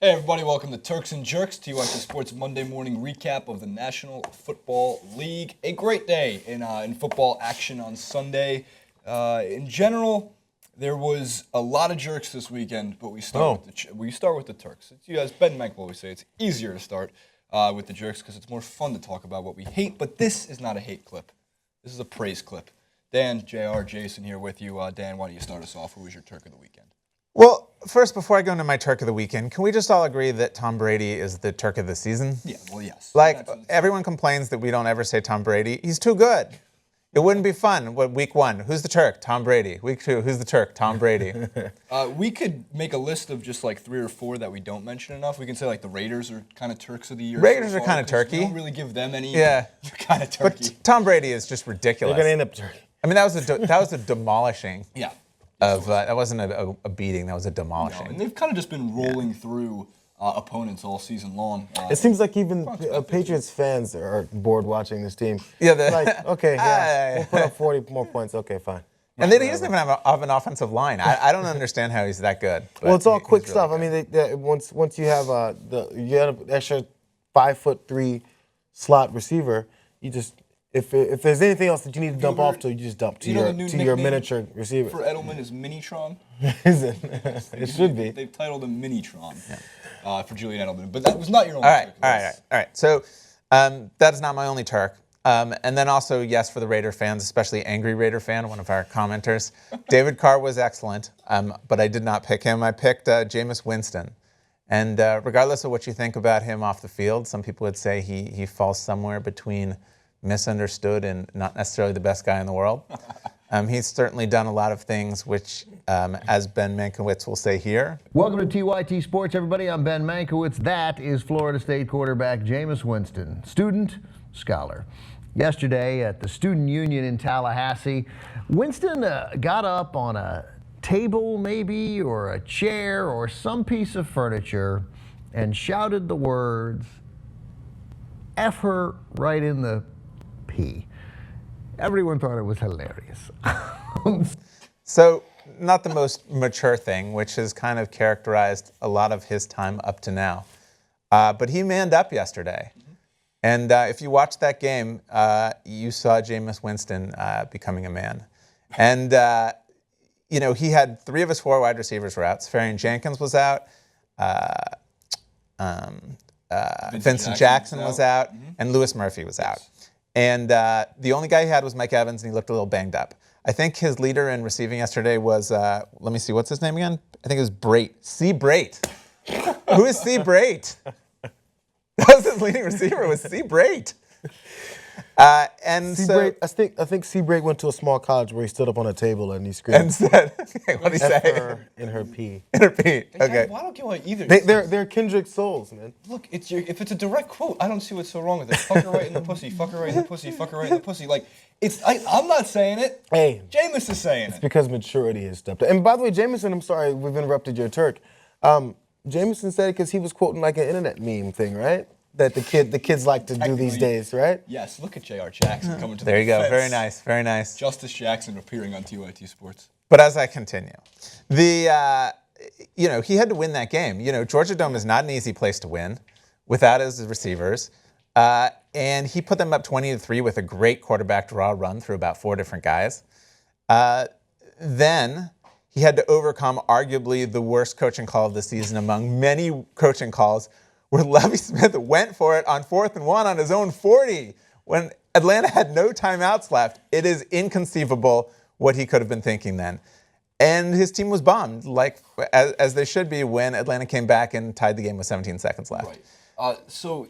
Hey everybody, welcome to Turks and Jerks, TYT Sports Monday morning recap of the National Football League. A great day in football action on Sunday. In general, there was a lot of jerks this weekend, but we start with the Turks. You guys, Ben and Mike will always say it's easier to start with the jerks because it's more fun to talk about what we hate. But this is not a hate clip. This is a praise clip. Dan, JR, Jason here with you. Dan, why don't you start us off? Who was your Turk of the weekend? Well, first, before I go into my Turk of the weekend, can we just all agree that Tom Brady is the Turk of the season? Yeah, well, yes. Like, everyone complains that we don't ever say Tom Brady. He's too good. It wouldn't be fun. Week 1, who's the Turk? Tom Brady. Week 2, who's the Turk? Tom Brady. We could make a list of just like 3 or 4 that we don't mention enough. We can say like the Raiders are kind of Turks of the year. Raiders are kind of turkey. We don't really give them any kind of turkey. But Tom Brady is just ridiculous. They're going to end up turkey. I mean, that was a demolishing. Yeah. That wasn't a beating. That was a demolishing. No, and they've kind of just been rolling through opponents all season long. It seems like even Patriots fans are bored watching this team. Yeah, like, okay, we'll put up 40 more points. Okay, fine. And then he doesn't even have an offensive line. I don't understand how he's that good. Well, it's all quick stuff. Really, I mean, once you have you have an extra 5'3" slot receiver, you just. If there's anything else that you need to dump off to, you just dump to your miniature receiver. For Edelman is Minitron. Is it? It should be. They've titled him Minitron for Julian Edelman. But that was not your only Turk. All right. So that is not my only Turk. And then also, yes, for the Raider fans, especially angry Raider fan, one of our commenters, David Carr was excellent, but I did not pick him. I picked Jameis Winston. And regardless of what you think about him off the field, some people would say he falls somewhere between misunderstood and not necessarily the best guy in the world. He's certainly done a lot of things which, as Ben Mankiewicz will say here. Welcome to TYT Sports, everybody. I'm Ben Mankiewicz. That is Florida State quarterback Jameis Winston, student, scholar. Yesterday at the Student Union in Tallahassee, Winston got up on a table maybe, or a chair, or some piece of furniture and shouted the words, F her right in the P. Everyone thought it was hilarious. So, not the most mature thing, which has kind of characterized a lot of his time up to now. But he manned up yesterday. And if you watched that game, you saw Jameis Winston becoming a man. And, he had 3 of his 4 wide receivers were out. Safarian Jenkins was out. Vincent Jackson was out. And Lewis Murphy was out. And the only guy he had was Mike Evans, and he looked a little banged up. I think his leader in receiving yesterday was, let me see, what's his name again? I think it was Brait. C. Brait. Who is C. Brait? That was his leading receiver, was C. Brait. I think C. Brait went to a small college where he stood up on a table and he screamed. And said, okay, what did he say? Her in her P. In her P, okay. Well, I don't get why either. They're kindred souls, man. Look, if it's a direct quote, I don't see what's so wrong with it. Fuck her right in the pussy, fuck her right in the pussy, fuck her right in the pussy. Like, I'm not saying it. Hey. Jameis is saying it. It's because maturity has stepped up. And by the way, Jameson, I'm sorry, we've interrupted your Turk. Jameson said it because he was quoting like an internet meme thing, right? That the kids like to do these days, right? Yes, look at J.R. Jackson coming to the There you go, defense. very nice, very nice. Justice Jackson appearing on TYT Sports. But as I continue, he had to win that game. Georgia Dome is not an easy place to win without his receivers. And he put them up 20-3 with a great quarterback draw run through about 4 different guys. Then he had to overcome arguably the worst coaching call of the season among many coaching calls, where Lovie Smith went for it on 4th and 1 on his own 40 when Atlanta had no timeouts left. It is inconceivable what he could have been thinking then. And his team was bombed, like as they should be when Atlanta came back and tied the game with 17 seconds left. Right. So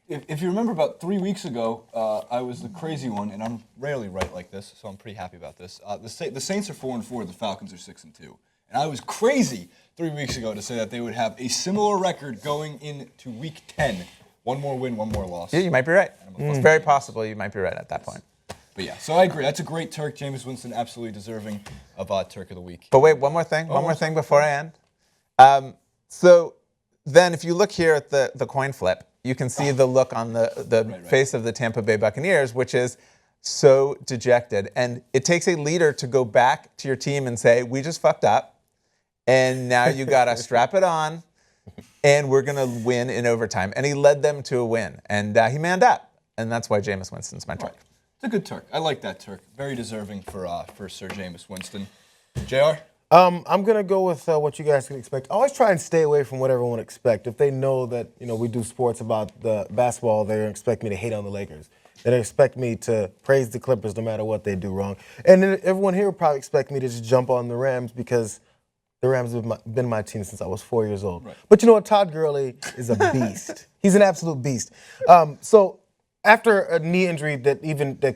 if you remember about 3 weeks ago, I was the crazy one, and I'm rarely right like this, so I'm pretty happy about this. The Saints are 4-4, the Falcons are 6-2. And I was crazy 3 weeks ago to say that they would have a similar record going into Week 10. 1 more win, 1 more loss. Yeah, you might be right. It's very possible you might be right at that point. But yeah, so I agree. That's a great Turk. Jameis Winston, absolutely deserving of Turk of the Week. But wait, one more thing before I end. So then if you look here at the coin flip, you can see the look on the face of the Tampa Bay Buccaneers, which is so dejected. And it takes a leader to go back to your team and say, we just fucked up. And now you got to strap it on and we're going to win in overtime. And he led them to a win. And he manned up. And that's why Jameis Winston's my Turk. It's a good Turk. I like that Turk. Very deserving for Sir Jameis Winston. JR? I'm going to go with what you guys can expect. I always try and stay away from what everyone expects. If they know that, we do sports about the basketball, they expect me to hate on the Lakers. They expect me to praise the Clippers no matter what they do wrong. And then everyone here would probably expect me to just jump on the Rams because the Rams have been my team since I was 4 years old. Right. But you know what? Todd Gurley is a beast. He's an absolute beast. So after a knee injury that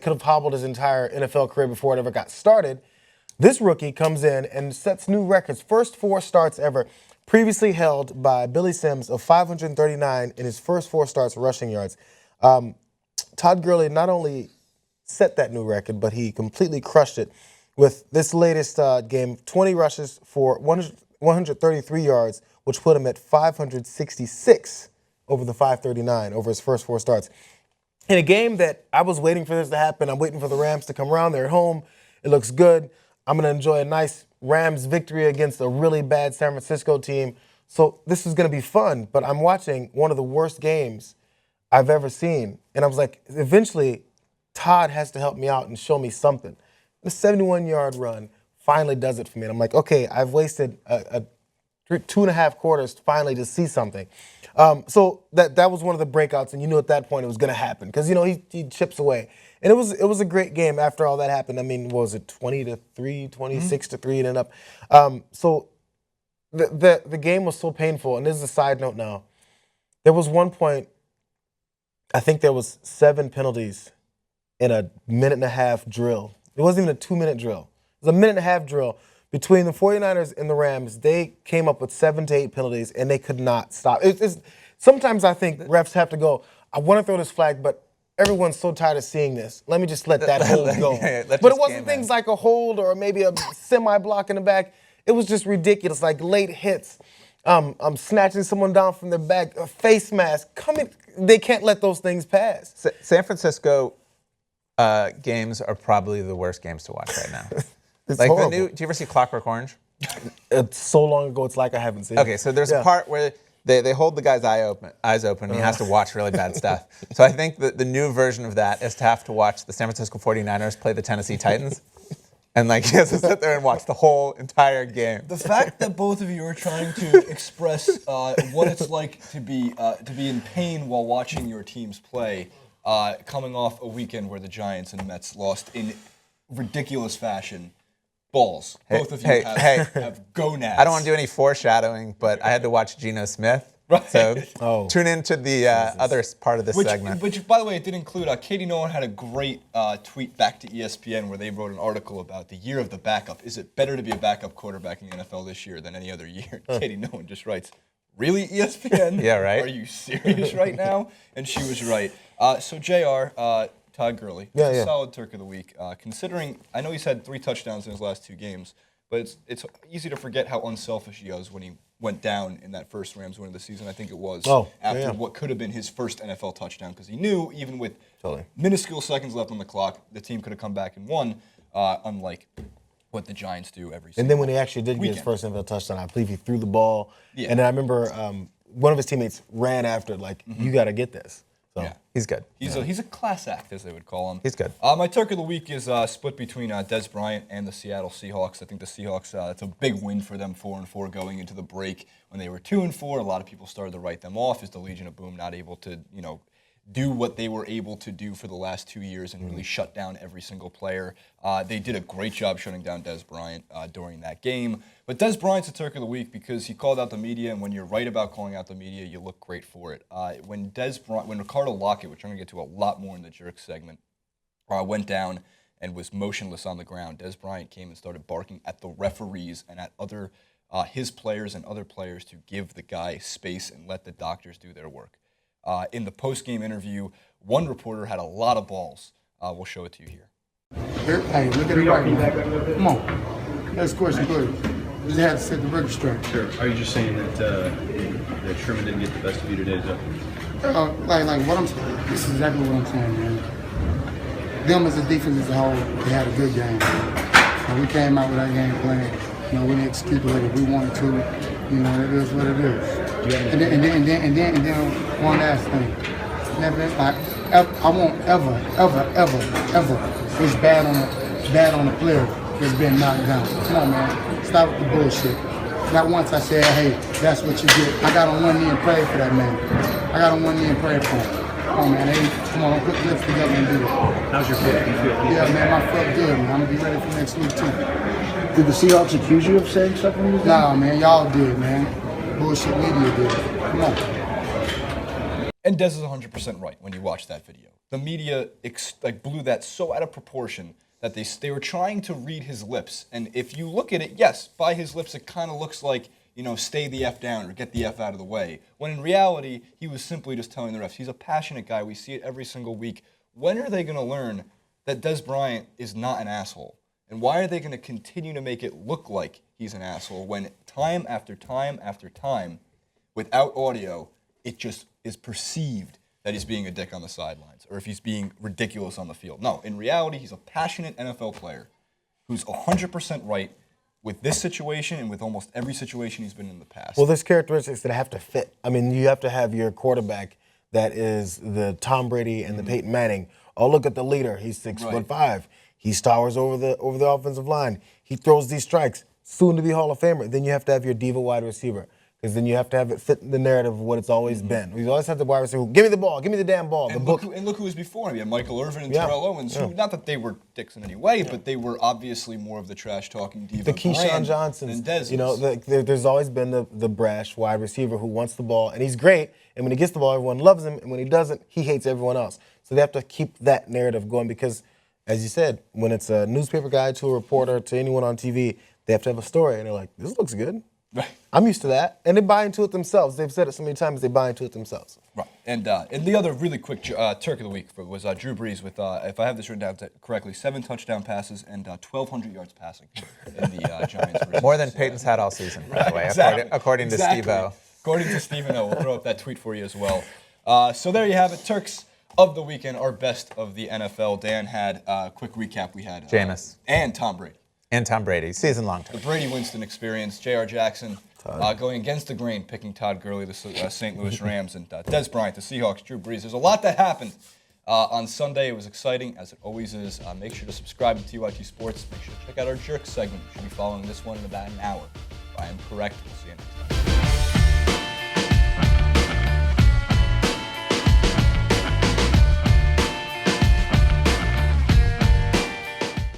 could have hobbled his entire NFL career before it ever got started, this rookie comes in and sets new records. First 4 starts ever, previously held by Billy Sims of 539 in his first 4 starts rushing yards. Todd Gurley not only set that new record, but he completely crushed it with this latest game, 20 rushes for 133 yards, which put him at 566 over the 539 over his first 4 starts. In a game that I was waiting for this to happen, I'm waiting for the Rams to come around. They're at home. It looks good. I'm going to enjoy a nice Rams victory against a really bad San Francisco team. So this is going to be fun, but I'm watching one of the worst games I've ever seen. And I was like, eventually, Todd has to help me out and show me something. The 71-yard run finally does it for me. And I'm like, okay, I've wasted 2.5 quarters finally to see something. So that was one of the breakouts, and you knew at that point it was going to happen because, he chips away. And it was a great game after all that happened. I mean, what was it, 20-3, 26-3 it ended up. So the game was so painful. And this is a side note now. There was one point, I think there was 7 penalties in a 1.5-minute drill. It wasn't even a 2-minute drill. It was a 1.5-minute drill. Between the 49ers and the Rams, they came up with 7 to 8 penalties, and they could not stop. Sometimes I think refs have to go, I want to throw this flag, but everyone's so tired of seeing this. Let me just let that hold go. But it wasn't things like a hold or maybe a semi-block in the back. It was just ridiculous, like late hits, snatching someone down from their back, a face mask. They can't let those things pass. San Francisco games are probably the worst games to watch right now. It's like horrible. do you ever see Clockwork Orange? It's so long ago, it's like I haven't seen it. Okay, so there's a part where they hold the guy's eyes open, and he has to watch really bad stuff. So I think that the new version of that is to have to watch the San Francisco 49ers play the Tennessee Titans. And he has to sit there and watch the whole entire game. The fact that both of you are trying to express what it's like to be in pain while watching your teams play, coming off a weekend where the Giants and Mets lost in ridiculous fashion. Balls. Both of you have gonads. I don't want to do any foreshadowing, but I had to watch Geno Smith. Right. So tune into the other part of this segment. Which, by the way, it did include, Katie Nolan had a great tweet back to ESPN where they wrote an article about the year of the backup. Is it better to be a backup quarterback in the NFL this year than any other year? Katie Nolan just writes, really, ESPN? Yeah, right. Are you serious right now? And she was right. So, JR, Todd Gurley, a solid Turk of the week. Considering, I know he's had 3 touchdowns in his last 2 games, but it's easy to forget how unselfish he was when he went down in that first Rams win of the season. I think it was after what could have been his first NFL touchdown, because he knew even with minuscule seconds left on the clock, the team could have come back and won, unlike what the Giants do every season. And then when he actually did get his first NFL touchdown, I believe he threw the ball. Yeah. And then I remember one of his teammates ran after it, you got to get this. So. Yeah, he's good. He's a class act, as they would call him. He's good. My Turk of the week is split between Dez Bryant and the Seattle Seahawks. I think the Seahawks, it's a big win for them, 4-4 going into the break. When they were 2-4, a lot of people started to write them off as the Legion of Boom, not able to, do what they were able to do for the last 2 years and really shut down every single player. They did a great job shutting down Dez Bryant during that game. But Dez Bryant's a Turk of the week because he called out the media, and when you're right about calling out the media, you look great for it. When Ricardo Lockett, which I'm going to get to a lot more in the Jerks segment, went down and was motionless on the ground, Dez Bryant came and started barking at the referees and at other his players and other players to give the guy space and let the doctors do their work. In the post-game interview, one reporter had a lot of balls. We'll show it to you here. Hey, look at it right. Come on. That's question good. Just had to set the record straight. Sure. Are you just saying that Sherman didn't get the best of you today? Like what I'm saying. This is exactly what I'm saying, man. Them as a defense as a whole, they had a good game. We came out with our game plan. We didn't execute the way that we wanted to. It is what it is. And then one last thing. Never like I won't ever wish bad on a player that's been knocked down. Come on, man. Stop with the bullshit. Not once I said, hey, that's what you get. I got on one knee and prayed for that man. I got on one knee and prayed for him. Come on, man. Hey, come on, don't put the lips together and do it. How's your foot? Do you feel? Yeah, man, I felt good, man. I'm gonna be ready for next week too. Did the Seahawks accuse you of saying something? Nah, man, y'all did, man. Bullshit media did. Come on. And Dez is 100% right when you watch that video. The media blew that so out of proportion that they were trying to read his lips. And if you look at it, yes, by his lips it kind of looks like, stay the F down or get the F out of the way. When in reality, he was simply just telling the refs. He's a passionate guy. We see it every single week. When are they going to learn that Dez Bryant is not an asshole? And why are they going to continue to make it look like he's an asshole when time after time after time, without audio, it just is perceived that he's being a dick on the sidelines or if he's being ridiculous on the field? No, in reality, he's a passionate NFL player who's 100% right with this situation and with almost every situation he's been in the past. Well, there's characteristics that have to fit. I mean, you have to have your quarterback that is the Tom Brady and the Peyton Manning. Oh, look at the leader. He's 6'5". He towers over the offensive line. He throws these strikes. Soon to be Hall of Famer. Then you have to have your diva wide receiver. Because then you have to have it fit the narrative of what it's always been. We always have the wide receiver, give me the ball, give me the damn ball. And look who was before him. You had Michael Irvin and Terrell Owens, who, not that they were dicks in any way, but they were obviously more of the trash-talking diva The Keyshawn Johnsons. than Dez. There's always been the brash wide receiver who wants the ball, and he's great. And when he gets the ball, everyone loves him. And when he doesn't, he hates everyone else. So they have to keep that narrative going because, as you said, when it's a newspaper guy to a reporter to anyone on TV, they have to have a story. And they're like, this looks good. Right. I'm used to that. And they buy into it themselves. They've said it so many times, they buy into it themselves. Right. And the other really quick Turk of the Week was Drew Brees with, if I have this written down correctly, 7 touchdown passes and 1,200 yards passing in the Giants. More than Peyton's had all season, by the way, according to Steve-O. According to Steve-O. We'll throw up that tweet for you as well. So there you have it. Turks of the weekend, our best of the NFL. Dan had a quick recap. We had Jameis. And Tom Brady. And Tom Brady, season-long term. The Brady-Winston experience. J.R. Jackson going against the grain, picking Todd Gurley, the St. Louis Rams, and Dez Bryant, the Seahawks, Drew Brees. There's a lot that happened on Sunday. It was exciting, as it always is. Make sure to subscribe to TYT Sports. Make sure to check out our Jerks segment. You should be following this one in about an hour. If I am correct, we'll see you next time.